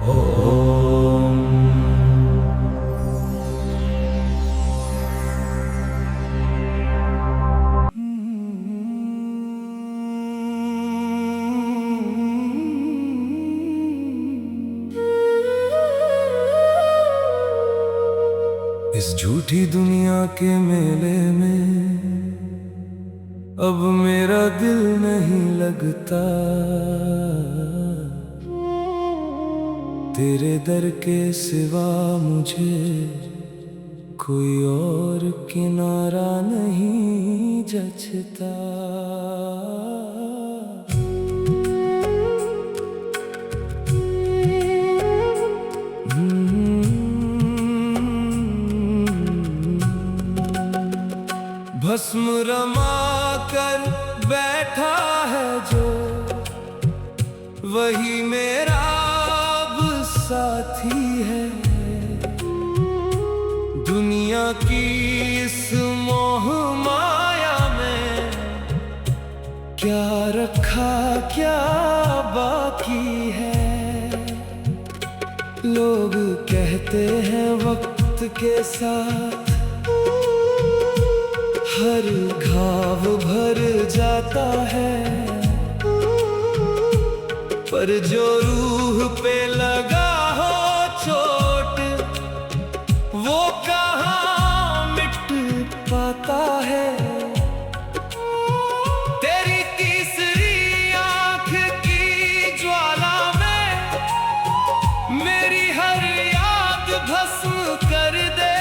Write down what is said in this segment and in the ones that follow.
ओम। इस झूठी दुनिया के मेले में अब मेरा दिल नहीं लगता। तेरे दर के सिवा मुझे कोई और किनारा नहीं जचता। भस्म रमा कर बैठा है जो, वही मेरा अब साथी है। दुनिया की इस मोह माया में क्या रखा क्या बाकी है। लोग कहते हैं वक्त के साथ हर घाव भर जाता है, पर जो रूह पे लगा हो चोट वो कहाँ मिट पाता है। तेरी तीसरी आँख की ज्वाला में मेरी हर याद भस्म कर दे।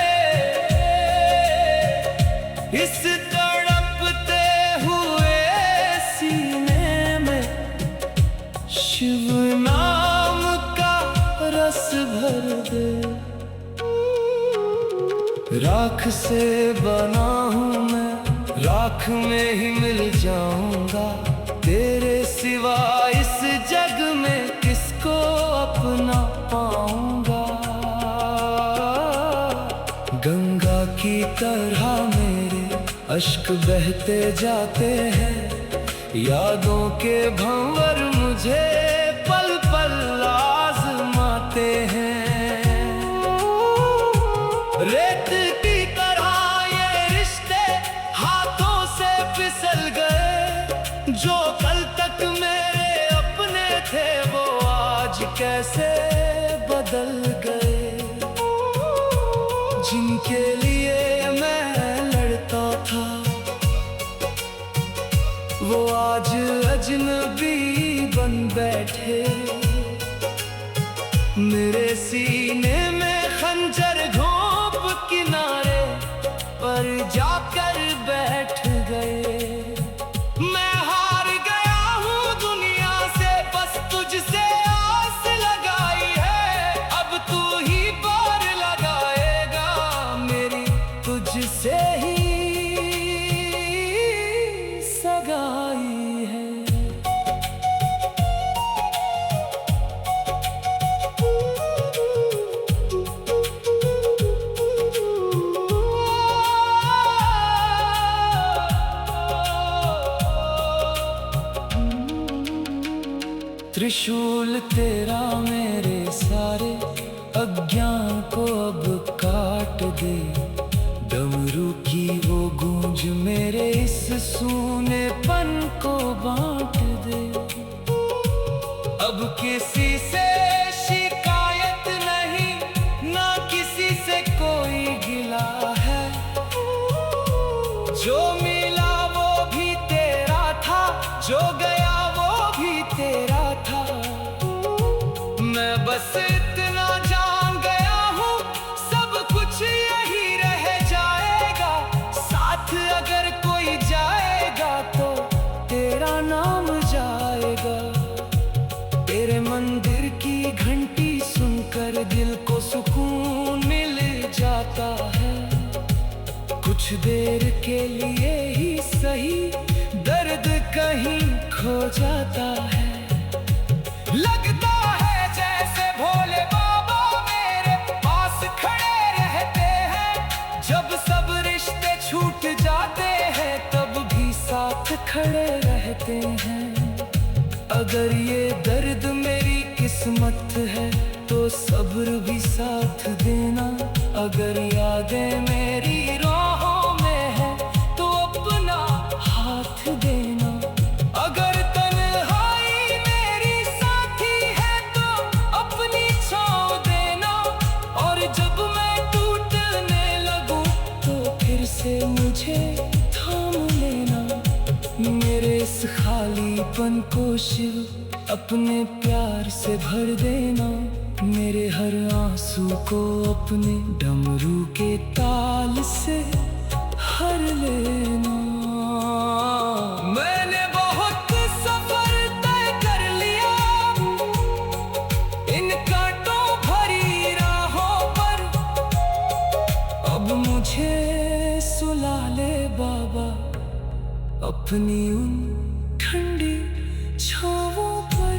इस तड़पते हुए सीने में शिव नाम का रस भर दे। राख से बना हूँ मैं, राख में ही मिल जाऊंगा। तेरे सिवा इस जग में किसको अपना पाऊंगा। गंगा की तरह मेरे अश्क बहते जाते हैं, यादों के भंवर मुझे पल पल आजमाते हैं। रेत की तरह ये रिश्ते हाथों से फिसल गए। जो कल तक मेरे अपने थे वो आज कैसे बदल गए। जिनके लिए मैं लड़ता था वो आज अजनबी बन बैठे। मेरे सीने में खंजर घोंप किनारे पर जाकर बैठ गए। मैं हार गया हूँ दुनिया से, बस तुझसे आस लगाई है। अब तू ही पार लगाएगा मेरी तुझसे ही सगाई है। त्रिशूल तेरा मेरे सारे अज्ञान को अब काट दे। डमरू की वो गूंज मेरे इस सूनेपन को बांट दे। अब किसी से शिकायत नहीं, ना किसी से कोई गिला है। जो मिला वो भी तेरा था, जो गया वो भी तेरा था। मैं बस इतना जान गया हूँ सब कुछ यही रह जाएगा। साथ अगर कोई जाएगा तो तेरा नाम जाएगा। तेरे मंदिर की घंटी सुनकर दिल को सुकून मिल जाता है। कुछ देर के लिए ही सही दर्द कहीं खो जाता है। लगता है जैसे भोले बाबा मेरे पास खड़े रहते हैं। जब सब रिश्ते छूट जाते हैं तब भी साथ खड़े रहते हैं। अगर ये दर्द मेरी किस्मत है तो सब्र भी साथ देना। अगर यादें मेरी राहों में है तो अपना हाथ देना। अगर तन्हाई मेरी साथी है तो अपनी छाँव देना। और जब मैं टूटने लगूं तो फिर से मुझे थाम लेना। मेरे इस खालीपन को शिव अपने प्यार से भर देना। मेरे हर आंसू को अपने डमरू के ताल से हर लेना। मैंने बहुत सफर तय कर लिया इन कांटों भरी राहों पर। अब मुझे सुला ले बाबा अपनी उन ठंडी छावों पर।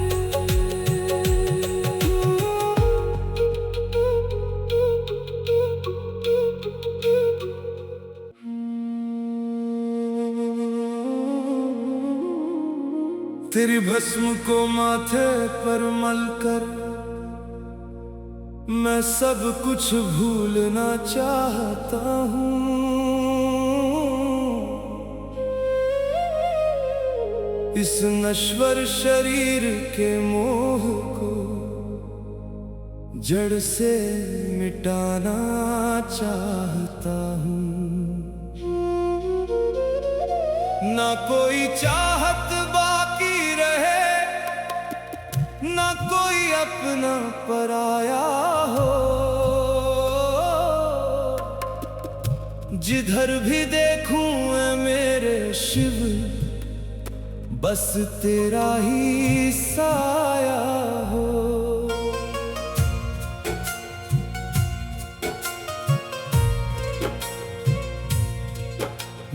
तेरी भस्म को माथे पर मलकर मैं सब कुछ भूलना चाहता हूँ। इस नश्वर शरीर के मोह को जड़ से मिटाना चाहता हूँ। ना कोई चाहत बाकी रहे, ना कोई अपना पराया हो। जिधर भी देखूं मैं मेरे शिव बस तेरा ही साया हो।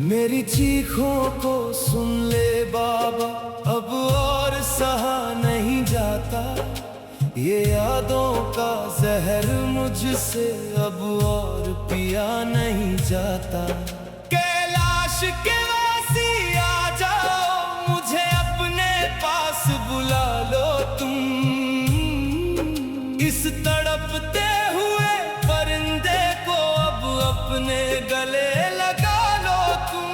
मेरी चीखों को सुन ले बाबा अब और सहा नहीं जाता। ये यादों का जहर मुझसे अब और पिया नहीं जाता। कैलाश के वासी आ जाओ, मुझे अपने पास बुला लो तुम। इस तड़पते हुए परिंदे को अब अपने गले लगा लो तुम।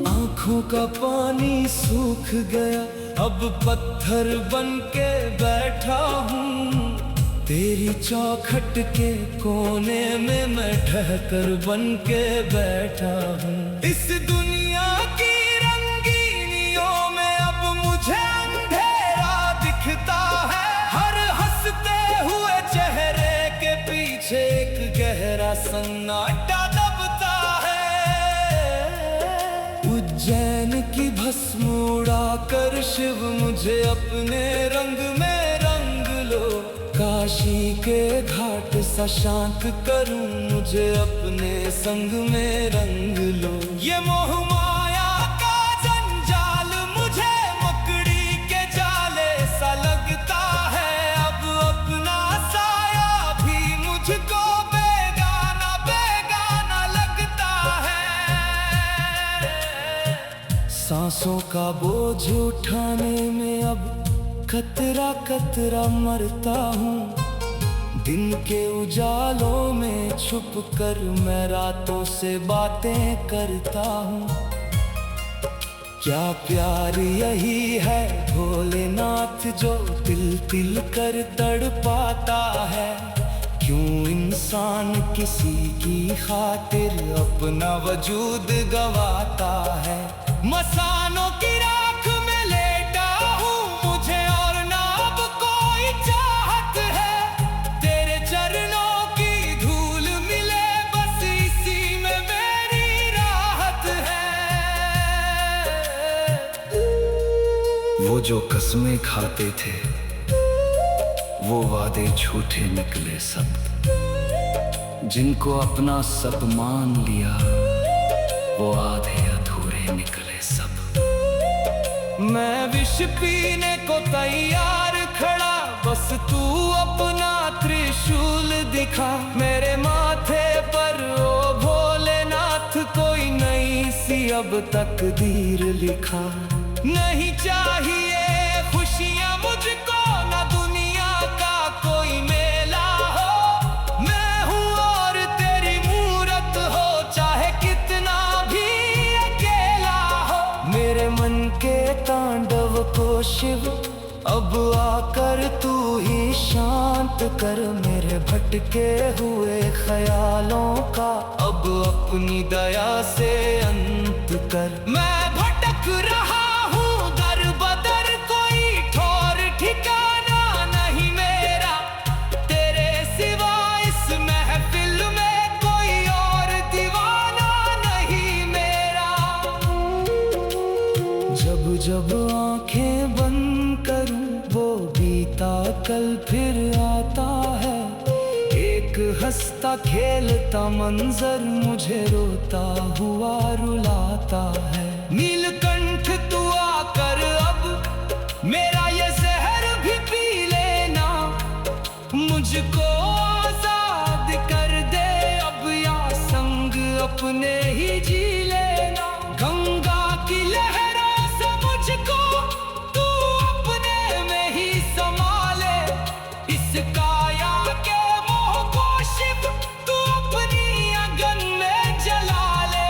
आँखों का पानी सूख गया, अब पत्थर बन के बैठा हूँ। तेरी चौखट के कोने में मैं ठहकर बन के बैठा हूँ। इस दुनिया की रंगीनियों में अब मुझे अंधेरा दिखता है। हर हंसते हुए चेहरे के पीछे एक गहरा सन्नाटा दबता है। उज्जैन की भस्म उड़ाकर शिव मुझे अपने रंग में रंग लो। काशी के घाट सा शांत करूं, मुझे अपने संग में रंग लो। ये मोह माया का जंजाल मुझे मकड़ी के जाले सा लगता है। अब अपना साया भी मुझको बेगाना बेगाना लगता है। सांसों का बोझ उठाने में अब कतरा कतरा मरता हूँ। दिन के उजालों में छुप कर मैं रातों से बातें करता हूँ। क्या प्यार यही है भोलेनाथ जो तिल तिल कर तड़पाता है। क्यों इंसान किसी की खातिर अपना वजूद गवाता है। मसानों की राख में लेटा हूँ, मुझे और ना अब कोई चाहत है। तेरे चरणों की धूल मिले बस इसी में मेरी राहत है। वो जो कसमें खाते थे वो वादे झूठे निकले सब। जिनको अपना सब मान लिया वो आधे अधूरे निकले सब। मैं विष पीने को तैयार खड़ा, बस तू अपना त्रिशूल दिखा। मेरे माथे पर ओ भोलेनाथ कोई नई सी अब तकदीर लिखा। नहीं चाहिए खुशियाँ मुझको, ना दुनिया शिव, अब आकर तू ही शांत कर मेरे भटके हुए ख्यालों का, अब अपनी दया से अंत कर। मैं भटक रहा हूँ दर बदर, कोई ठौर ठिकाना नहीं मेरा, तेरे सिवा इस महफिल में कोई और दीवाना नहीं मेरा। जब जब आंखें बंद करूं वो बीता कल फिर आता है, एक हंसता खेलता मंजर मुझे रोता हुआ रुलाता है। नीलकंठ तू आकर अब मेरा ये जहर भी पी लेना, मुझको आजाद कर दे अब, या संग अपने ही जी लेना। गंगा की लहरों से मुझको तू अपने में ही संभाले, इस काया के मोह को शिव तू अपनी अगन में जला ले।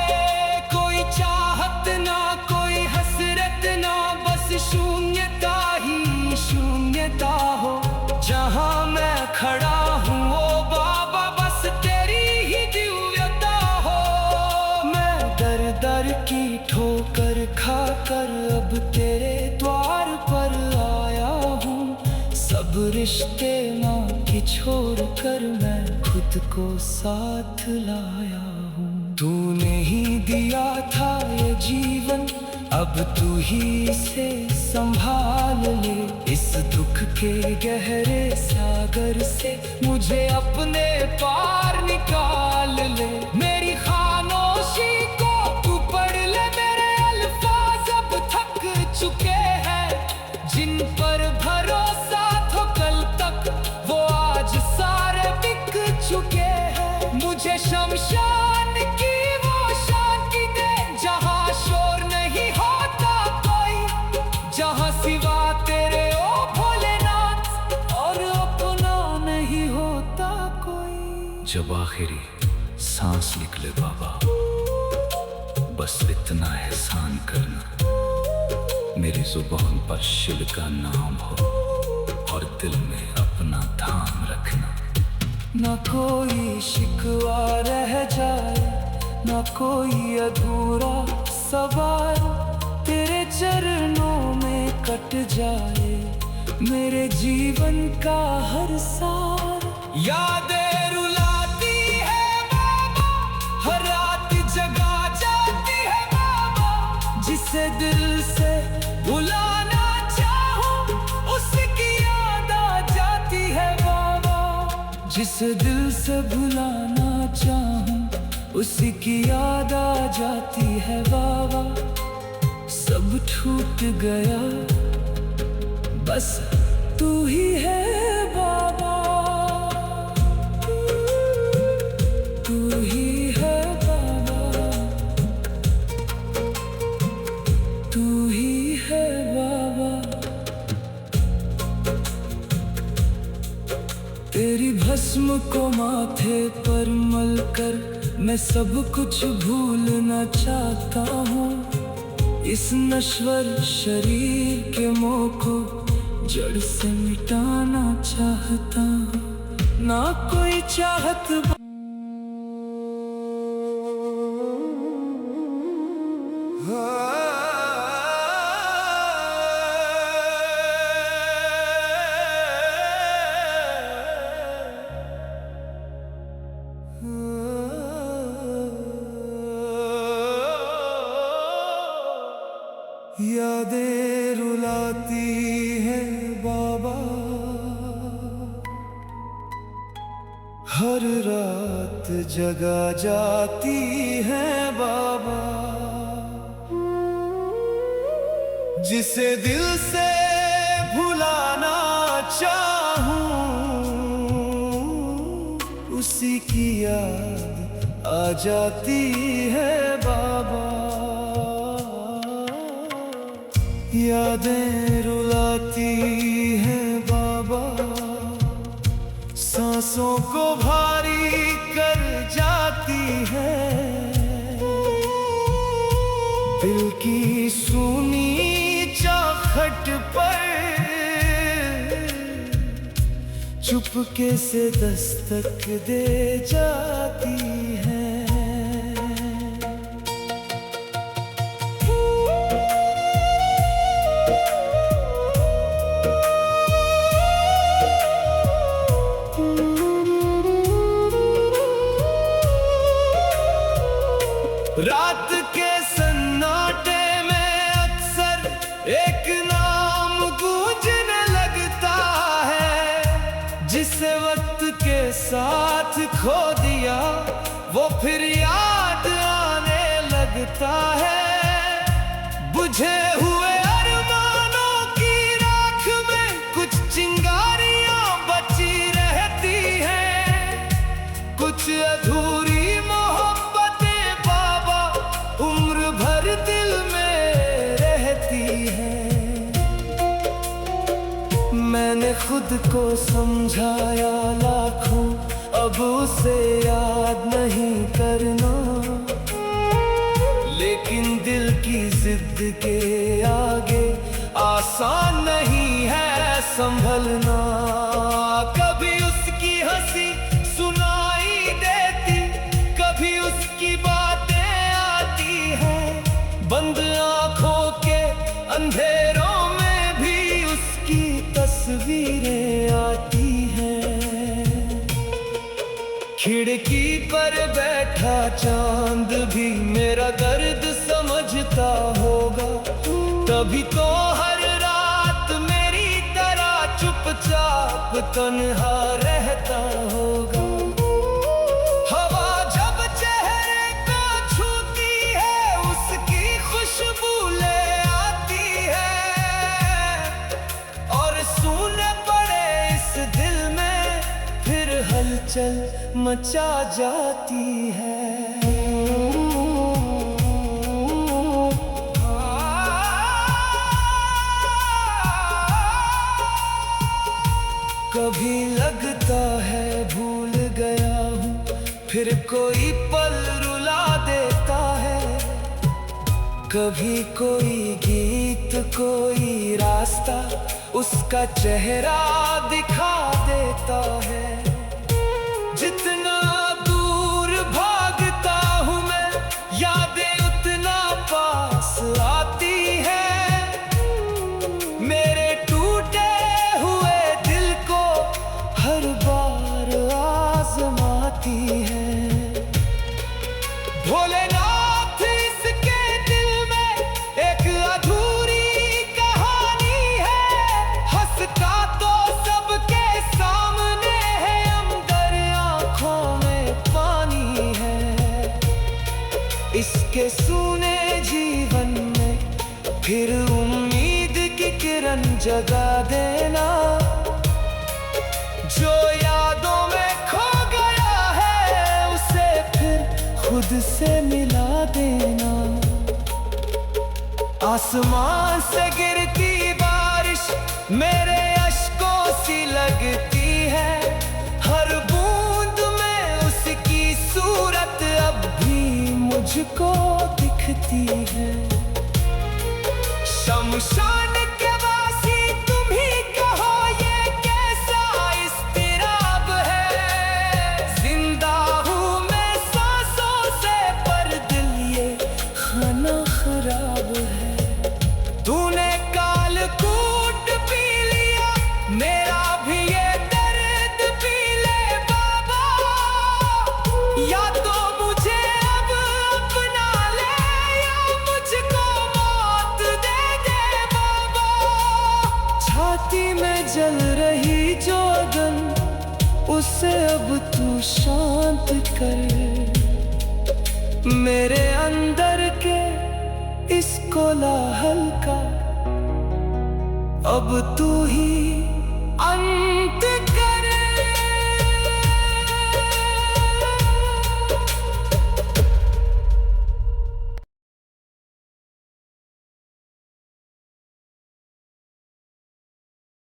कोई चाहत ना कोई हसरत ना, बस शून्यता ही शून्यता हो। जहाँ मैं खड़ा हूँ ओ बाबा बस तेरी ही दिव्यता हो। मैं दर दर की ठोकर खाकर अब तेरे द्वार पर आया हूँ, सब रिश्ते नाते छोड़ कर मैं खुद को साथ लाया हूँ। तूने ही दिया था ये जीवन, अब तू ही इसे संभाल ले, इस दुख के गहरे सागर से मुझे अपने पार निकाल ले। मेरी खामोशी को तू पढ़ ले, मेरे अल्फाज अब थक चुके हैं, जिन पर भरोसा था कल तक वो आज सारे बिक चुके हैं। मुझे शमशान की वो शांति दे, जहाँ शोर नहीं होता कोई, जहाँ सिवा तेरे ओ भोलेनाथ और अपना नहीं होता कोई। जब आखिरी सांस निकले बाबा, बस इतना एहसान करना, मेरी जुबान पर शिव का नाम हो और दिल में अपना धाम रखना। ना कोई शिकवा रह जाए, ना कोई अधूरा सवाल तेरे चरणों में कट जाए, मेरे जीवन का हर सार। यादें रुलाती है बाबा, हर रात जगा जाती है बाबा, जिसे दिल से भुलाना चाहूं उसकी याद आ जाती है बाबा, जिसे दिल से भुलाना चाहूं उसी की याद आ जाती है बाबा। सब छूट गया बस तू ही है बाबा, तू ही है बाबा, तू ही है बाबा। तेरी भस्म को माथे पर मल कर मैं सब कुछ भूलना चाहता हूँ, इस नश्वर शरीर के मोह को जड़ से मिटाना चाहता हूँ। ना कोई चाहत यादें रुलाती है बाबा, हर रात जगा जाती है बाबा, जिसे दिल से भुलाना चाहूं उसी की याद आ जाती है बाबा। यादें रुलाती हैं बाबा, सांसों को भारी कर जाती है, दिल की सूनी चाहत पर चुपके से दस्तक दे जाती है। रात के सन्नाटे में अक्सर एक नाम गूंजने लगता है, जिसे वक्त के साथ खो दिया वो फिर याद आने लगता है। बुझे हुए अरमानों की राख में कुछ चिंगारियां बची रहती हैं, कुछ अधूरी उम्र भर दिल में रहती है। मैंने खुद को समझाया लाखों, अब उसे याद नहीं करना, लेकिन दिल की जिद के आगे आसान नहीं है संभलना। कभी उसकी हंसी सुनाई देती, कभी उसकी बातें बंद आंखों के अंधेरों में भी उसकी तस्वीरें आती हैं। खिड़की पर बैठा चांद भी मेरा दर्द समझता होगा, तभी तो हर रात मेरी तरह चुपचाप तन्हा रहता होगा। हलचल मचा जाती है। कभी लगता है भूल गया हूँ, फिर कोई पल रुला देता है। कभी कोई गीत कोई रास्ता उसका चेहरा दिखा देता है। जितना दूर भागता हूँ मैं, यादें उतना पास आती है। मेरे टूटे हुए दिल को हर बार आजमाती है। भोलेनाथ इसके दिल में एक अधूरी कहानी है, हंसता तो सबके सामने है, पानी है। इसके सूने जीवन में फिर उम्मीद की किरण जगा देना। जो यादों में खो गया है उसे फिर खुद से मिला देना। आसमान से गिरती बारिश मेरे अश्कों सी लगती है, हर बूंद में उसकी सूरत अब भी मुझको दिखती है। शमशान के वासी तुम ही कहो ये कैसा इस्तिराब है। जिंदा हूँ मैं सांसों से पर दिल ये खाना खराब है। तूने काल कूट पी लिया मेरा भी ये दर्द पी ले बाबा, या तो मुझे अब अपना ले या मुझको मौत दे दे बाबा। छाती में जल रही जो अगन उसे अब तू शांत कर। मेरे अंदर के इस कोलाहल का अब तू ही